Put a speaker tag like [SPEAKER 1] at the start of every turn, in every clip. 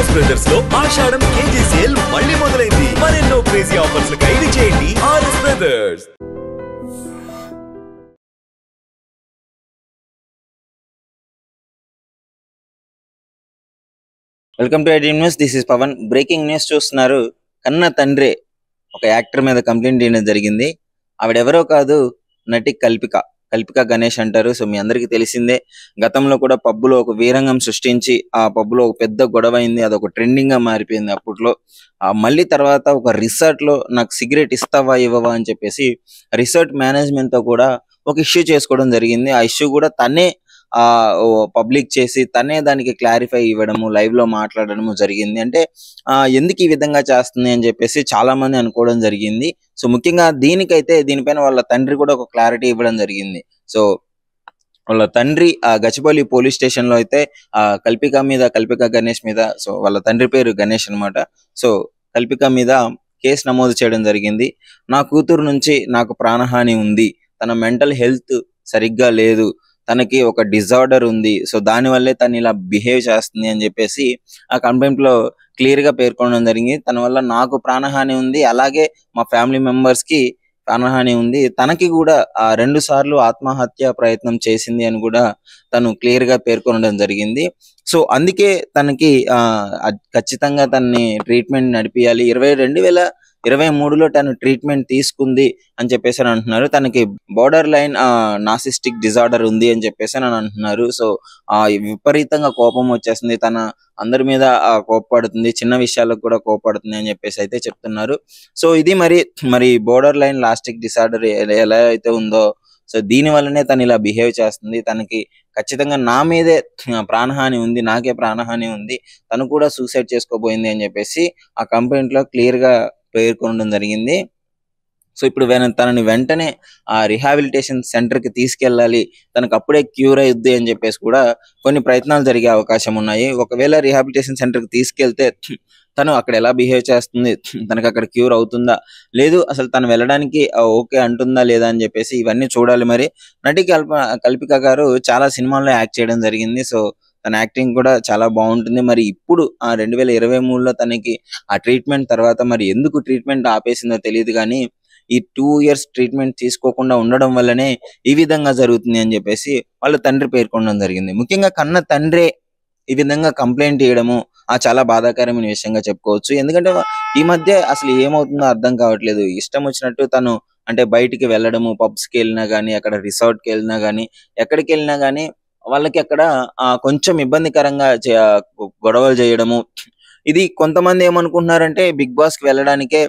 [SPEAKER 1] RS brothers లో ఆషాఢం KG sale మళ్ళీ మొదలైంది. మరెన్నో క్రేజీ ఆఫర్స్ ఖైదు చేయండి RS brothers.
[SPEAKER 2] Welcome to iDream news. This is Pavan. Breaking news చూస్తున్నారు. కన్న తండ్రి ఒక యాక్టర్ మీద కంప్లైంట్ చేయడం జరిగింది. ఆవిడెవరో కాదు, నటి కల్పిక గణేష్ అంటారు. సో మీ అందరికీ తెలిసిందే. గతంలో కూడా పబ్బులో ఒక వీరంగం సృష్టించి ఆ పబ్బులో ఒక పెద్ద గొడవ అయింది. అదొక ట్రెండింగ్ గా మారిపోయింది అప్పట్లో. మళ్ళీ తర్వాత ఒక రిసార్ట్ లో నాకు సిగరెట్ ఇస్తావా ఇవ్వవా అని చెప్పేసి రిసార్ట్ మేనేజ్మెంట్ తో కూడా ఒక ఇష్యూ చేసుకోవడం జరిగింది. ఆ ఇష్యూ కూడా తనే పబ్లిక్ చేసి తనే దానికి క్లారిఫై ఇవ్వడము, లైవ్ లో మాట్లాడడము జరిగింది. అంటే ఎందుకు ఈ విధంగా చేస్తుంది అని చెప్పేసి చాలా మంది అనుకోవడం జరిగింది. సో ముఖ్యంగా దీనిపైన వాళ్ళ తండ్రి కూడా ఒక క్లారిటీ ఇవ్వడం జరిగింది. సో వాళ్ళ తండ్రి గచ్చిబౌలి పోలీస్ స్టేషన్ లో అయితే కల్పిక గణేష్ మీద, సో వాళ్ళ తండ్రి పేరు గణేష్ అన్నమాట. సో కల్పిక మీద కేసు నమోదు చేయడం జరిగింది. నా కూతురు నుంచి నాకు ప్రాణహాని ఉంది, తన మెంటల్ హెల్త్ సరిగ్గా లేదు, తనకి ఒక డిజార్డర్ ఉంది, సో దానివల్లే తను ఇలా బిహేవ్ చేస్తుంది అని చెప్పేసి ఆ కంప్లైంట్ లో క్లియర్ గా పేర్కొనడం జరిగింది. తన వల్ల నాకు ప్రాణహాని ఉంది, అలాగే మా ఫ్యామిలీ మెంబర్స్ కి ప్రాణహాని ఉంది, తనకి కూడా 2 సార్లు ఆత్మహత్య ప్రయత్నం చేసింది అని కూడా తను క్లియర్ గా పేర్కొనడం జరిగింది. సో అందుకే తనకి ఖచ్చితంగా తనని ట్రీట్మెంట్ నడిపియాలి. 2023లో తను ట్రీట్మెంట్ తీసుకుంది అని చెప్పేసి అని అంటున్నారు. తనకి బోర్డర్ లైన్ నార్సిస్టిక్ డిజార్డర్ ఉంది అని చెప్పేసి అని అంటున్నారు. సో విపరీతంగా కోపం వచ్చేస్తుంది, తన అందరి మీద కోపపడుతుంది, చిన్న విషయాలకు కూడా కోపపడుతుంది అని చెప్పేసి అయితే చెప్తున్నారు. సో ఇది మరి బోర్డర్ లైన్ నార్సిస్టిక్ డిజార్డర్ ఎలా అయితే ఉందో, సో దీని వల్లనే తను ఇలా బిహేవ్ చేస్తుంది, తనకి ఖచ్చితంగా నా మీదే ప్రాణహాని ఉంది, నాకే ప్రాణహాని ఉంది, తను కూడా సూసైడ్ చేసుకోబోయింది అని చెప్పేసి ఆ కంప్లైంట్ లో క్లియర్ గా పేర్కొనడం జరిగింది. సో ఇప్పుడు తనని వెంటనే ఆ రిహాబిలిటేషన్ సెంటర్ కి తీసుకెళ్ళాలి, తనకు అప్పుడే క్యూర్ అయ్యుద్ది అని చెప్పేసి కూడా కొన్ని ప్రయత్నాలు జరిగే అవకాశం ఉన్నాయి. ఒకవేళ రిహాబిలిటేషన్ సెంటర్ కి తీసుకెళ్తే తను అక్కడ ఎలా బిహేవ్ చేస్తుంది, తనకు అక్కడ క్యూర్ అవుతుందా లేదు, అసలు తను వెళ్ళడానికి ఓకే అంటుందా లేదా అని చెప్పేసి ఇవన్నీ చూడాలి. మరి నటి కల్పిక గారు చాలా సినిమాల్లో యాక్ట్ చేయడం జరిగింది. సో తన యాక్టింగ్ కూడా చాలా బాగుంటుంది. మరి ఇప్పుడు 2023లో తనకి ఆ ట్రీట్మెంట్ తర్వాత మరి ఎందుకు ట్రీట్మెంట్ ఆపేసిందో తెలియదు, కానీ ఈ 2 years ట్రీట్మెంట్ తీసుకోకుండా ఉండడం వల్లనే ఈ విధంగా జరుగుతుంది అని చెప్పేసి వాళ్ళ తండ్రి పేర్కొనడం జరిగింది. ముఖ్యంగా కన్న తండ్రే ఈ విధంగా కంప్లైంట్ చేయడము చాలా బాధాకరమైన విషయంగా చెప్పుకోవచ్చు. ఎందుకంటే ఈ మధ్య అసలు ఏమవుతుందో అర్థం కావట్లేదు. ఇష్టం వచ్చినట్టు తను అంటే బయటికి వెళ్ళడము, పబ్స్ కి వెళ్ళినా గానీ, అక్కడ రిసార్ట్ కి వెళ్ళినా గానీ, ఎక్కడికి వెళ్ళినా గానీ వాళ్ళకి అక్కడ కొంచెం ఇబ్బందికరంగా గొడవలు చేయడము. ఇది కొంతమంది ఏమనుకుంటున్నారంటే బిగ్ బాస్ కి వెళ్ళడానికే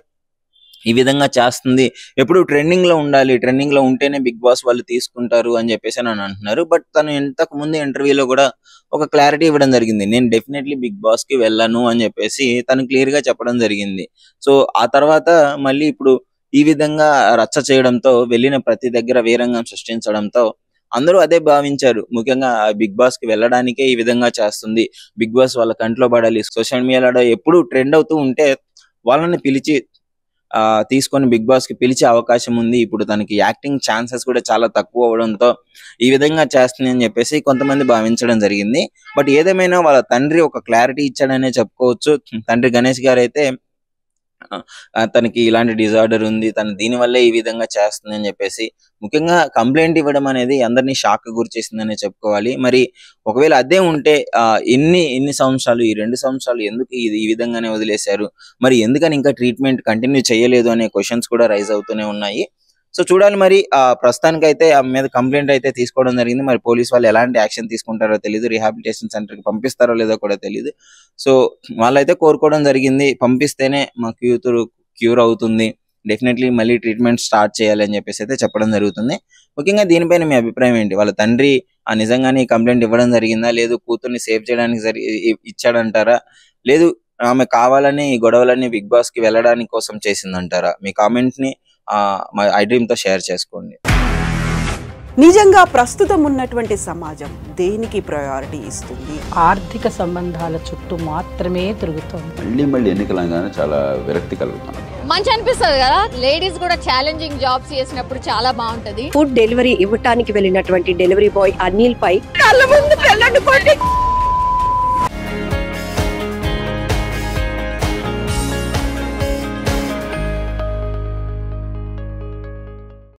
[SPEAKER 2] ఈ విధంగా చేస్తుంది, ఎప్పుడు ట్రెండింగ్ లో ఉండాలి, ట్రెండింగ్ లో ఉంటేనే బిగ్ బాస్ వాళ్ళు తీసుకుంటారు అని చెప్పేసి అని అంటున్నారు. బట్ తను ఇంతకు ముందు ఇంటర్వ్యూలో కూడా ఒక క్లారిటీ ఇవ్వడం జరిగింది, నేను డెఫినెట్లీ బిగ్ బాస్ కి వెళ్ళను అని చెప్పేసి తను క్లియర్ గా చెప్పడం జరిగింది. సో ఆ తర్వాత మళ్ళీ ఇప్పుడు ఈ విధంగా రచ్చ చేయడంతో, వెళ్ళిన ప్రతి దగ్గర వీరంగం సృష్టించడంతో అందరూ అదే భావించారు. ముఖ్యంగా బిగ్ బాస్ కి వెళ్ళడానికే ఈ విధంగా చేస్తుంది, బిగ్ బాస్ వాళ్ళ కంట్లో పడాలి, సోషల్ మీడియాలో ఎప్పుడు ట్రెండ్ అవుతూ ఉంటే వాళ్ళని పిలిచి తీసుకొని బిగ్ బాస్ కి పిలిచే అవకాశం ఉంది. ఇప్పుడు తనకి యాక్టింగ్ ఛాన్సెస్ కూడా చాలా తక్కువ అవడంతో ఈ విధంగా చేస్తుంది అని చెప్పేసి కొంతమంది భావించడం జరిగింది. బట్ ఏదేమైనా వాళ్ళ తండ్రి ఒక క్లారిటీ ఇచ్చాడనే చెప్పుకోవచ్చు. తండ్రి గణేష్ గారు అయితే తనకి ఇలాంటి డిజార్డర్ ఉంది, తను దీని వల్లే ఈ విధంగా చేస్తుంది అని చెప్పేసి ముఖ్యంగా కంప్లైంట్ ఇవ్వడం అనేది అందరినీ షాక్ గురి చేసిందనే చెప్పుకోవాలి. మరి ఒకవేళ అదే ఉంటే ఎన్ని సంవత్సరాలు, ఈ 2 సంవత్సరాలు ఎందుకు ఈ విధంగానే వదిలేశారు, మరి ఎందుకని ఇంకా ట్రీట్మెంట్ కంటిన్యూ చేయలేదు అనే క్వశ్చన్స్ కూడా రైజ్ అవుతూనే ఉన్నాయి. సో చూడాలి. మరి ప్రస్తుతానికి అయితే ఆ మీద కంప్లైంట్ అయితే తీసుకోవడం జరిగింది. మరి పోలీస్ వాళ్ళు ఎలాంటి యాక్షన్ తీసుకుంటారో తెలియదు, రిహాబిలిటేషన్ సెంటర్ కి పంపిస్తారో లేదో కూడా తెలియదు. సో వాళ్ళైతే కోరుకోవడం జరిగింది, పంపిస్తేనే మా కూతురు క్యూర్ అవుతుంది, డెఫినెట్లీ మళ్ళీ ట్రీట్మెంట్ స్టార్ట్ చేయాలి అని చెప్పేసి అయితే చెప్పడం జరుగుతుంది. ముఖ్యంగా దీనిపైన మీ అభిప్రాయం ఏంటి? వాళ్ళ తండ్రి నిజంగానే కంప్లైంట్ ఇవ్వడం జరిగిందా, లేదు కూతుర్ని సేవ్ చేయడానికి ఇచ్చాడంటారా, లేదు ఆమె కావాలని ఈ గొడవలన్నీ బిగ్ బాస్ కి వెళ్ళడానికి కోసం చేసిందంటారా? మీ కామెంట్ ని మా ఐడ్రీమ్ తో షేర్ చేసుకోండి.
[SPEAKER 3] నిజంగా ప్రస్తుతం ఉన్నటువంటి సమాజం దేనికి ప్రయారిటీ ఇస్తుంది?
[SPEAKER 4] ఆర్థిక సంబంధాల చుట్టూ మాత్రమే తిరుగుతుంది.
[SPEAKER 5] మళ్ళీ ఎన్నికలంగానే చాలా విరక్తి కలుగుతాం.
[SPEAKER 6] మంచి అనిపిస్తుంది కదా, లేడీస్ కూడా ఛాలెంజింగ్ జాబ్స్ చేసినప్పుడు చాలా బాగుంటది.
[SPEAKER 7] ఫుడ్ డెలివరీ ఇవ్వటానికి వెళ్ళినటువంటి డెలివరీ బాయ్ అనిల్ పై కళ్ళ ముందు